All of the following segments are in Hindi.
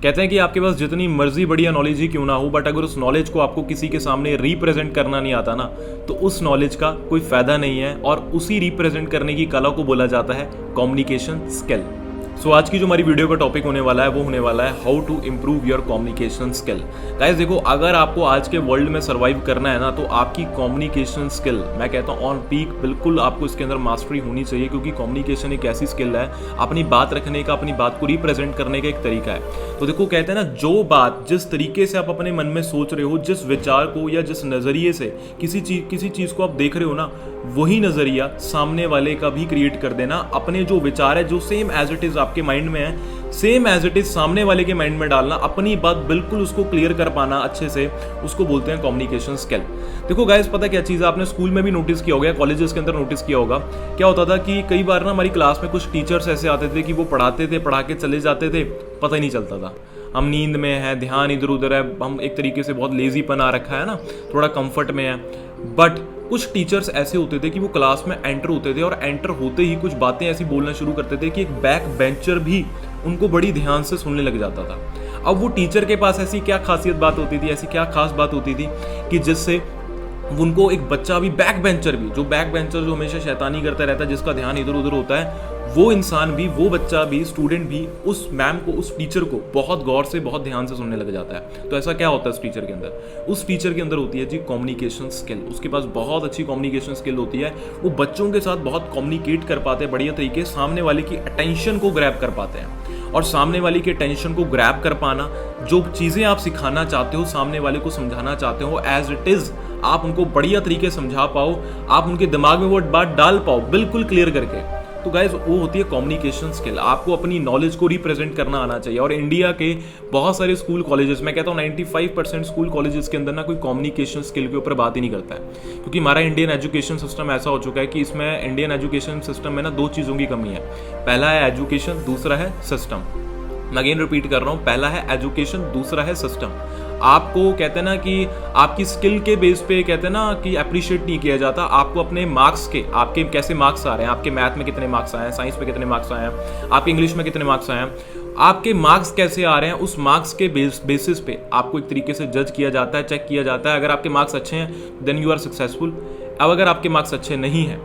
कहते हैं कि आपके पास जितनी मर्जी बढ़िया नॉलेज ही क्यों ना हो, बट अगर उस नॉलेज को आपको किसी के सामने रिप्रेजेंट करना नहीं आता ना, तो उस नॉलेज का कोई फायदा नहीं है। और उसी रिप्रेजेंट करने की कला को बोला जाता है कम्युनिकेशन स्किल। सो आज की जो हमारी वीडियो का टॉपिक होने वाला है वो होने वाला है how to improve your communication skill. Guys देखो, अगर आपको आज के वर्ल्ड में सर्वाइव करना है ना, तो आपकी कम्युनिकेशन स्किल, मैं कहता हूँ ऑन पीक, बिल्कुल आपको इसके अंदर मास्टरी होनी चाहिए। क्योंकि कम्युनिकेशन एक ऐसी स्किल है, अपनी बात रखने का, अपनी बात को रिप्रेजेंट करने का एक तरीका है। तो देखो, कहते हैं ना, जो बात जिस तरीके से आप अपने मन में सोच रहे हो, जिस विचार को या जिस नजरिए से किसी चीज को आप देख रहे हो ना, वही नजरिया सामने वाले का भी क्रिएट कर देना। अपने जो विचार है, जो सेम एज इट इज आपके माइंड में है, सेम एज इट इज सामने वाले के माइंड में डालना, अपनी बात बिल्कुल उसको क्लियर कर पाना अच्छे से, उसको बोलते हैं कम्युनिकेशन स्किल। देखो गाइस, पता क्या चीज़ है, आपने स्कूल में भी नोटिस किया होगा, कॉलेजेस के अंदर नोटिस किया होगा, क्या होता था कि कई बार ना हमारी क्लास में कुछ टीचर्स ऐसे आते थे कि वो पढ़ाते थे, पढ़ा के चले जाते थे, पता ही नहीं चलता था। हम नींद में है, ध्यान इधर उधर है, हम एक तरीके से बहुत लेजीपन आ रखा है ना, थोड़ा कंफर्ट में है। बट कुछ टीचर्स ऐसे होते थे कि वो क्लास में एंटर होते थे और एंटर होते ही कुछ बातें ऐसी बोलना शुरू करते थे कि एक बैक बेंचर भी उनको बड़ी ध्यान से सुनने लग जाता था। अब वो टीचर के पास ऐसी क्या खासियत बात होती थी, ऐसी क्या खास बात होती थी कि जिससे उनको एक बच्चा भी, बैक बेंचर भी, जो बैक बेंचर जो हमेशा शैतानी करता रहता है, जिसका ध्यान इधर उधर होता है, वो इंसान भी, वो बच्चा भी, स्टूडेंट भी उस मैम को, उस टीचर को बहुत गौर से, बहुत ध्यान से सुनने लग जाता है। तो ऐसा क्या होता है उस टीचर के अंदर? उस टीचर के अंदर होती है जी कम्युनिकेशन स्किल। उसके पास बहुत अच्छी कम्युनिकेशन स्किल होती है। वो बच्चों के साथ बहुत कम्युनिकेट कर पाते हैं बढ़िया तरीके, सामने वाले की अटेंशन को ग्रैब कर पाते हैं। और सामने वाले की अटेंशन को ग्रैब कर पाना, जो चीज़ें आप सिखाना चाहते हो, सामने वाले को समझाना चाहते हो, एज इट इज़ आप उनको बढ़िया तरीके समझा पाओ, आप उनके दिमाग में वो बात डाल पाओ बिल्कुल क्लियर करके। तो गाइज, वो होती है कम्युनिकेशन स्किल। आपको अपनी नॉलेज को रिप्रेजेंट करना आना चाहिए। और इंडिया के बहुत सारे स्कूल कॉलेजेस, मैं कहता हूँ 95% स्कूल कॉलेजेस के अंदर ना कोई कम्युनिकेशन स्किल के ऊपर बात ही नहीं करता है। क्योंकि हमारा इंडियन एजुकेशन सिस्टम ऐसा हो चुका है कि इसमें, इंडियन एजुकेशन सिस्टम में ना, दो चीज़ों की कमी है। पहला है एजुकेशन, दूसरा है सिस्टम। मैं अगेन रिपीट कर रहा हूँ, पहला है एजुकेशन, दूसरा है सिस्टम। आपको कहते हैं ना कि आपकी स्किल के बेस पे, कहते हैं ना कि अप्रिशिएट नहीं किया जाता। आपको अपने मार्क्स के, आपके कैसे मार्क्स आ रहे हैं, आपके मैथ में कितने मार्क्स आए हैं, साइंस में कितने मार्क्स आए हैं, आपके इंग्लिश में कितने मार्क्स आए हैं, आपके मार्क्स कैसे आ रहे हैं, उस मार्क्स के बेसिस पे आपको एक तरीके से जज किया जाता है, चेक किया जाता है। अगर आपके मार्क्स अच्छे हैं देन यू आर सक्सेसफुल। अब अगर आपके मार्क्स अच्छे नहीं हैं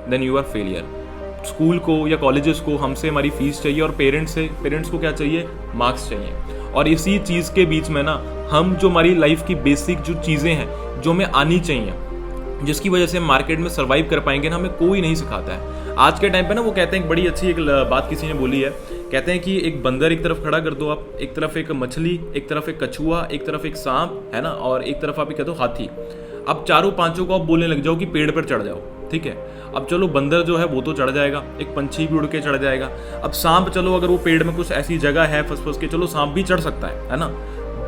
then you are failure. School को या कॉलेजेस को हमसे हमारी फीस चाहिए, और पेरेंट्स को क्या चाहिए? मार्क्स चाहिए। और इसी चीज़ के बीच में ना, हम जो हमारी लाइफ की बेसिक जो चीज़ें हैं, जो हमें आनी चाहिए, जिसकी वजह से हम मार्केट में सर्वाइव कर पाएंगे ना, हमें कोई नहीं सिखाता है। आज के टाइम पे ना, वो कहते हैं, एक बड़ी अच्छी एक बात किसी ने बोली है, कहते हैं कि एक बंदर एक तरफ खड़ा कर दो आप, एक तरफ एक मछली, एक तरफ एक कछुआ, एक तरफ एक सांप, है ना, और एक तरफ आप कह दो हाथी। अब चारों पांचों को आप बोलने लग जाओ कि पेड़ पर चढ़ जाओ, ठीक है। अब चलो, बंदर जो है वो तो चढ़ जाएगा, एक पंछी भी उड़ के चढ़ जाएगा। अब सांप, चलो अगर वो पेड़ में कुछ ऐसी जगह है फंस के, चलो सांप भी चढ़ सकता है ना।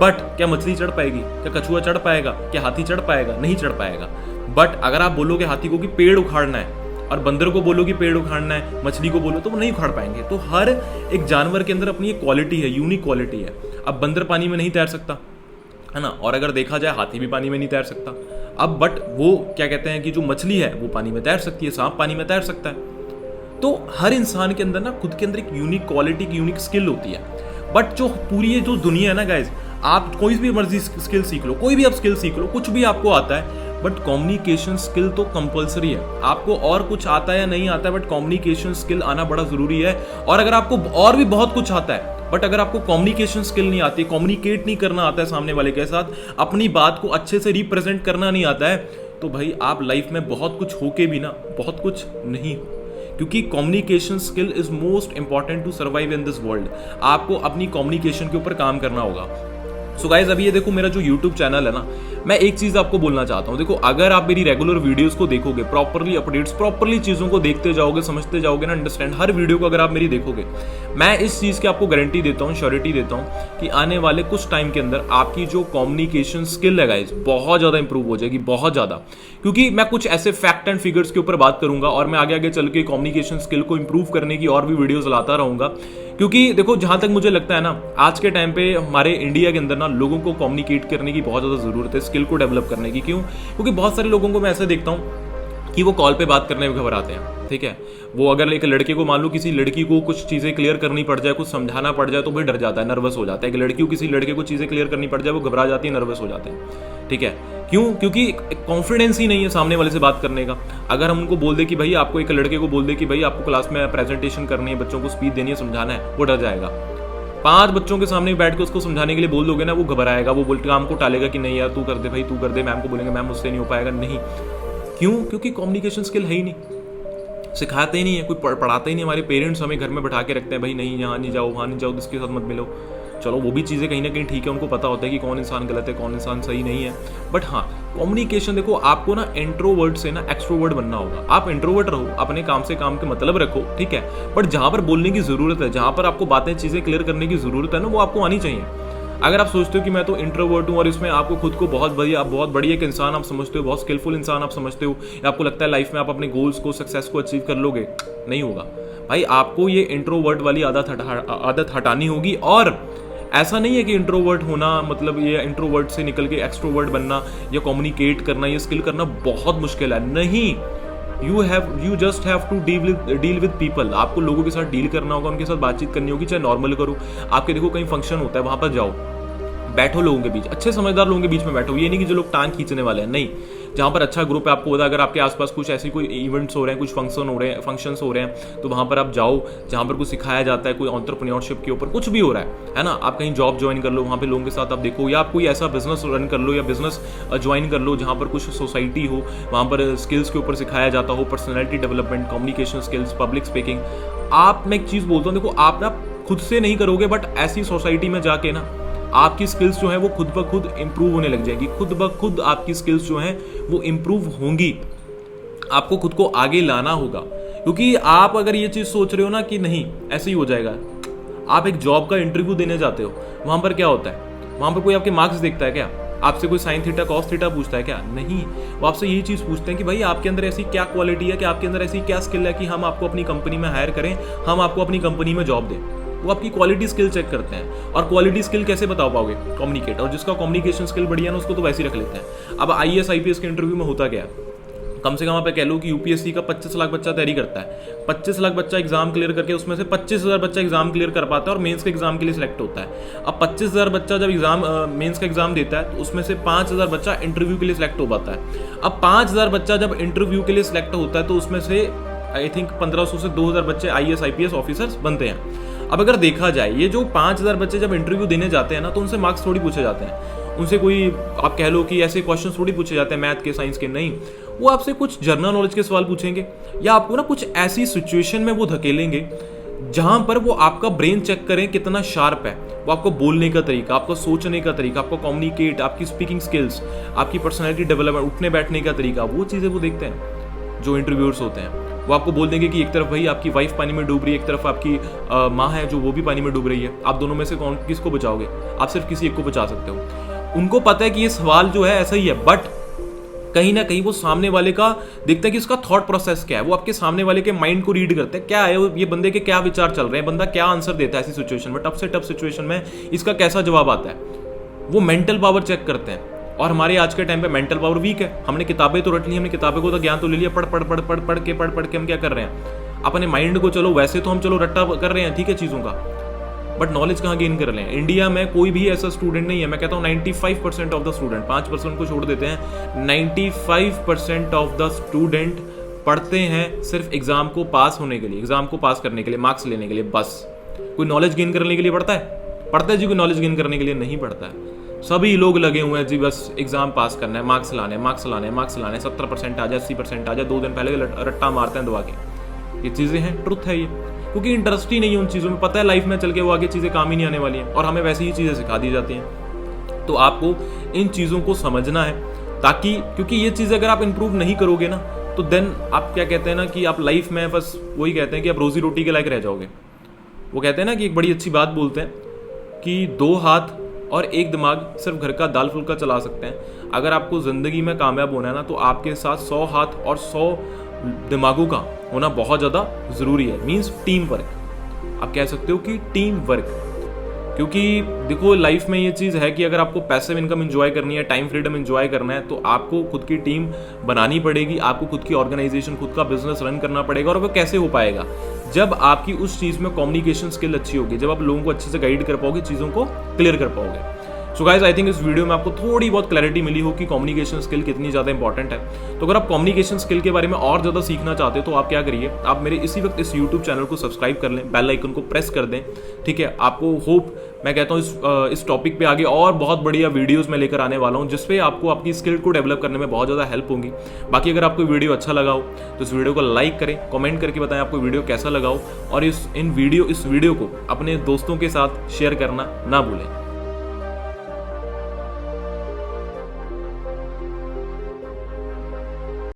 बट क्या मछली चढ़ पाएगी? क्या कछुआ चढ़ पाएगा? क्या हाथी चढ़ पाएगा? नहीं चढ़ पाएगा। बट अगर आप बोलोगे हाथी को कि पेड़ उखाड़ना है, और बंदर को बोलो कि पेड़ उखाड़ना है, मछली को बोलो, तो वो नहीं उखाड़ पाएंगे। तो हर एक जानवर के अंदर अपनी एक क्वालिटी है, यूनिक क्वालिटी है। अब बंदर पानी में नहीं तैर सकता, है ना, और अगर देखा जाए हाथी भी पानी में नहीं तैर सकता। अब बट वो क्या कहते हैं कि जो मछली है वो पानी में तैर सकती है, सांप पानी में तैर सकता है। तो हर इंसान के अंदर ना, खुद के अंदर एक यूनिक क्वालिटी, की यूनिक स्किल होती है। बट जो पूरी ये जो दुनिया है ना गाइज, आप कोई भी मर्जी स्किल सीख लो, कोई भी आप स्किल सीख लो, कुछ भी आपको आता है, बट कम्युनिकेशन स्किल तो कंपलसरी है। आपको और कुछ आता है या नहीं आता है, बट कम्युनिकेशन स्किल आना बड़ा जरूरी है। और अगर आपको और भी बहुत कुछ आता है, बट अगर आपको कम्युनिकेशन स्किल नहीं आती, कम्युनिकेट नहीं करना आता है सामने वाले के साथ, अपनी बात को अच्छे से रिप्रेजेंट करना नहीं आता है, तो भाई आप लाइफ में बहुत कुछ होके भी ना, बहुत कुछ नहीं हो। क्योंकि communication skill is most important to survive in this world. आपको अपनी कम्युनिकेशन के ऊपर काम करना होगा। सो गाइज, अभी ये देखो, मेरा जो यूट्यूब चैनल है ना, मैं एक चीज आपको बोलना चाहता हूँ। देखो, अगर आप मेरी रेगुलर वीडियोस को देखोगे, प्रॉपरली अपडेट्स, प्रॉपरली चीजों को देखते जाओगे, समझते जाओगे ना, अंडरस्टैंड, हर वीडियो को अगर आप मेरी देखोगे, मैं इस चीज की आपको गारंटी देता हूँ, श्योरिटी देता हूँ कि आने वाले कुछ टाइम के अंदर आपकी जो कम्युनिकेशन स्किल है गाइज, बहुत ज्यादा इंप्रूव हो जाएगी, बहुत ज्यादा। क्योंकि मैं कुछ ऐसे फैक्ट एंड फिगर्स के ऊपर बात करूंगा, और मैं आगे आगे चल के कम्युनिकेशन स्किल को इंप्रूव करने की और भी वीडियोस लाता रहूंगा। क्योंकि देखो, जहां तक मुझे लगता है ना, आज के टाइम पे हमारे इंडिया के अंदर ना, लोगों को कम्युनिकेट करने की बहुत ज्यादा जरूरत है, स्किल को डेवलप करने की। क्यों? क्योंकि बहुत सारे लोगों को मैं ऐसे देखता हूँ कि वो कॉल पे बात करने में घबराते हैं, ठीक है। वो अगर एक लड़के को मान लो किसी लड़की को कुछ चीज़ें क्लियर करनी पड़ जाए, कुछ समझाना पड़ जाए तो भी डर जाता है, नर्वस हो जाता है। एक लड़की को किसी लड़के को चीज़ें क्लियर करनी पड़ जाए वो घबरा जाती है, नर्वस हो जाते हैं, ठीक है। क्यों? क्योंकि कॉन्फिडेंस ही नहीं है सामने वाले से बात करने का। अगर हम उनको बोल दे कि भाई आपको, एक लड़के को बोल दे कि भाई आपको क्लास में प्रेजेंटेशन करनी है, बच्चों को स्पीच देनी है, समझाना है, वो डर जाएगा। 5 बच्चों के सामने बैठ के उसको समझाने के लिए बोल दोगे ना, वो घबराएगा, वो बोल काम को टालेगा कि नहीं यार तू कर दे भाई, तू कर दे, मैम को बोलेंगे मैम मुझसे नहीं हो पाएगा, नहीं। क्यों? क्योंकि कम्युनिकेशन स्किल है ही नहीं, सिखाते ही नहीं है, कोई पढ़ाते ही नहीं। हमारे पेरेंट्स हमें घर में बैठा के रखते हैं, भाई नहीं यहाँ नहीं जाओ, वहाँ नहीं जाओ, इसके साथ मत मिलो। चलो वो भी चीज़ें कहीं ना कहीं ठीक है, उनको पता होता है कि कौन इंसान गलत है, कौन इंसान सही नहीं है। बट हाँ, कम्युनिकेशन देखो, आपको ना इंट्रोवर्ट से ना एक्सट्रोवर्ट बनना होगा। आप इंट्रोवर्ट रहो, अपने काम से काम के मतलब रखो, ठीक है। बट जहाँ पर बोलने की ज़रूरत है, जहाँ पर आपको बातें चीज़ें क्लियर करने की ज़रूरत है ना, वो आपको आनी चाहिए। अगर आप सोचते हो कि मैं तो इंट्रोवर्ट हूँ और इसमें आपको खुद को बहुत बढ़िया एक इंसान आप समझते हो, बहुत स्किलफुल इंसान आप समझते हो, या आपको लगता है लाइफ में आप अपने गोल्स को, सक्सेस को अचीव कर लोगे, नहीं होगा भाई। आपको ये इंट्रोवर्ट वाली आदत हटानी होगी। और ऐसा नहीं है कि इंट्रोवर्ट होना मतलब ये इंट्रोवर्ट से निकल के एक्सट्रोवर्ट बनना या कम्युनिकेट करना, ये स्किल करना बहुत मुश्किल है, नहीं। You just have to deal with people. आपको लोगों के साथ डील करना होगा, उनके साथ बातचीत करनी होगी, चाहे नॉर्मल करो। आपके देखो कहीं फंक्शन होता है, वहां पर जाओ, बैठो लोगों के बीच, अच्छे समझदार लोगों के बीच में बैठो। ये नहीं कि जो लोग टांग खींचने वाले हैं, नहीं। जहाँ पर अच्छा ग्रुप है, आपको पता अगर आपके आसपास कुछ ऐसी कोई इवेंट्स हो रहे हैं, कुछ फंक्शंस हो रहे हैं, तो वहाँ पर आप जाओ जहाँ पर कुछ सिखाया जाता है, कोई एंटरप्रेन्योरशिप के ऊपर कुछ भी हो रहा है ना। आप कहीं जॉब ज्वाइन कर लो, वहाँ पे लोगों के साथ आप देखो, या आप कोई ऐसा बिजनेस रन कर लो या बिजनेस ज्वाइन कर लो जहाँ पर कुछ सोसाइटी हो, वहाँ पर स्किल्स के ऊपर सिखाया जाता हो, personality development, communication skills, public speaking. आप, मैं एक चीज़ बोलता हूँ, देखो आप ना खुद से नहीं करोगे, बट ऐसी सोसाइटी में जाके ना आपकी स्किल्स जो है वो खुद ब खुद इंप्रूव होने लग जाएगी। खुद ब खुद आपकी स्किल्स जो हैं वो इंप्रूव होंगी। आपको खुद को आगे लाना होगा, क्योंकि आप अगर ये चीज़ सोच रहे हो ना कि नहीं ऐसे ही हो जाएगा, आप एक जॉब का इंटरव्यू देने जाते हो, वहाँ पर क्या होता है, वहाँ पर कोई आपके मार्क्स देखता है क्या? आपसे कोई साइन थीटा कॉस थीटा पूछता है क्या? नहीं। वो आपसे यही चीज़ पूछते हैं कि भाई आपके अंदर ऐसी क्या क्वालिटी है, कि आपके अंदर ऐसी क्या स्किल है कि हम आपको अपनी कंपनी में हायर करें, हम आपको अपनी कंपनी में जॉब दें। वो आपकी क्वालिटी स्किल चेक करते हैं। और क्वालिटी स्किल कैसे बता पाओगे? कम्युनिकेट। और जिसका कम्युनिकेशन स्किल बढ़िया ना, उसको तो वैसे ही रख लेते हैं। अब IAS IPS के इंटरव्यू में होता क्या है, कम से कम आप कह लो कि UPSC का 25 लाख बच्चा तैयारी करता है। 25 लाख बच्चा एग्जाम क्लियर करके उसमें से 25,000 बच्चा एग्जाम क्लियर कर पाता है और मेंस के एग्जाम के लिए सिलेक्ट होता है। अब 25,000 बच्चा जब एग्जाम मेंस का एग्जाम देता है तो उसमें से 5,000 बच्चा इंटरव्यू के लिए सिलेक्ट हो पाता है। अब 5,000 बच्चा जब इंटरव्यू के लिए सिलेक्ट होता है तो उसमें से आई थिंक 1500 से 2,000 बच्चे IAS IPS ऑफिसर्स बनते हैं। अब अगर देखा जाए, ये जो 5,000 बच्चे जब इंटरव्यू देने जाते हैं ना, तो उनसे मार्क्स थोड़ी पूछे जाते हैं, उनसे कोई आप कह लो कि ऐसे क्वेश्चन थोड़ी पूछे जाते हैं मैथ के, साइंस के, नहीं। वो आपसे कुछ जनरल नॉलेज के सवाल पूछेंगे, या आपको ना कुछ ऐसी सिचुएशन में वो धकेलेंगे जहां पर वो आपका ब्रेन चेक करें कितना शार्प है, वो आपको बोलने का तरीका, आपका सोचने का तरीका, आपका कम्युनिकेट, आपकी स्पीकिंग स्किल्स, आपकी पर्सनैलिटी डेवलपमेंट, उठने बैठने का तरीका, वो चीज़ें वो देखते हैं जो इंटरव्यूअर्स होते हैं। वो आपको बोल देंगे कि एक तरफ भाई आपकी वाइफ पानी में डूब रही है, एक तरफ आपकी माँ है जो वो भी पानी में डूब रही है, आप दोनों में से किसको बचाओगे? आप सिर्फ किसी एक को बचा सकते हो। उनको पता है कि ये सवाल जो है ऐसा ही है, बट कहीं ना कहीं वो सामने वाले का देखते हैं कि उसका थॉट प्रोसेस क्या है, वो आपके सामने वाले के माइंड को रीड करते हैं, क्या है ये बंदे के क्या विचार चल रहे हैं, बंदा क्या आंसर देता है ऐसी सिचुएशन में, टफ से टफ सिचुएशन में इसका कैसा जवाब आता है। वो मेंटल पावर चेक करते हैं। और हमारे आज के टाइम पे मेंटल पावर वीक है। हमने किताबें तो रट ली, हमने किताबों को तो ज्ञान तो ले लिया, पढ़ के हम क्या कर रहे हैं, अपने माइंड को, चलो वैसे तो हम चलो रट्टा कर रहे हैं, ठीक है, चीज़ों का, बट नॉलेज कहाँ गेन कर रहे हैं? इंडिया में कोई भी ऐसा स्टूडेंट नहीं है, मैं कहता हूँ 95% ऑफ द स्टूडेंट, 5% को छोड़ देते हैं, 95% ऑफ द स्टूडेंट पढ़ते हैं सिर्फ एग्जाम को पास होने के लिए, एग्जाम को पास करने के लिए, मार्क्स लेने के लिए, बस। कोई नॉलेज गेन करने के लिए पढ़ता है जी? कोई नॉलेज गेन करने के लिए नहीं पढ़ता है। सभी लोग लगे हुए हैं जी, बस एग्जाम पास करना है, मार्क्स लाने, 70% आ जाए, 80% आ जाए, 2 दिन पहले रट्टा मारते हैं दबा के। ये चीज़ें हैं, ट्रुथ है ये, क्योंकि इंटरेस्ट ही नहीं है उन चीज़ों में। पता है लाइफ में चल के वो आगे चीज़ें काम ही नहीं आने वाली हैं, और हमें वैसी ही चीज़ें सिखा दी जाती हैं। तो आपको इन चीज़ों को समझना है, ताकि, क्योंकि ये चीज़ अगर आप इंप्रूव नहीं करोगे ना, तो देन आप क्या कहते हैं ना कि आप लाइफ में बस वही कहते हैं कि आप रोजी रोटी के लायक रह जाओगे। वो कहते हैं ना कि एक बड़ी अच्छी बात बोलते हैं कि 2 हाथ और 1 दिमाग सिर्फ घर का दाल फुल्का चला सकते हैं। अगर आपको ज़िंदगी में कामयाब होना है ना, तो आपके साथ 100 हाथ और 100 दिमागों का होना बहुत ज़्यादा ज़रूरी है। मीन्स टीम वर्क, आप कह सकते हो कि टीम वर्क। क्योंकि देखो लाइफ में ये चीज़ है कि अगर आपको पैसिव इनकम एंजॉय करनी है, टाइम फ्रीडम एंजॉय करना है, तो आपको खुद की टीम बनानी पड़ेगी, आपको खुद की ऑर्गेनाइजेशन, खुद का बिजनेस रन करना पड़ेगा। और वो कैसे हो पाएगा? जब आपकी उस चीज़ में कम्युनिकेशन स्किल अच्छी होगी, जब आप लोगों को अच्छे से गाइड कर पाओगे, चीज़ों को क्लियर कर पाओगे। सो गाइज आई थिंक इस वीडियो में आपको थोड़ी बहुत क्लैरिटी मिली हो कि कम्युनिकेशन स्किल कितनी ज़्यादा इंपॉर्टेंट है। तो अगर आप कम्युनिकेशन स्किल के बारे में और ज़्यादा सीखना चाहते हो तो आप क्या करिए, आप मेरे इसी वक्त इस यूट्यूब चैनल को सब्सक्राइब कर लें, बेल आइकन को प्रेस कर दें, ठीक है। आपको होप मैं कहता हूँ इस टॉपिक पे आगे और बहुत बढ़िया वीडियोस मैं लेकर आने वाला हूँ, जिसपे आपको आपकी स्किल को डेवलप करने में बहुत ज़्यादा हेल्प होगी। बाकी अगर आपको वीडियो अच्छा लगा हो तो इस वीडियो को लाइक करें, कमेंट करके बताएं आपको वीडियो कैसा लगा हो, और इस वीडियो को अपने दोस्तों के साथ शेयर करना ना भूलें।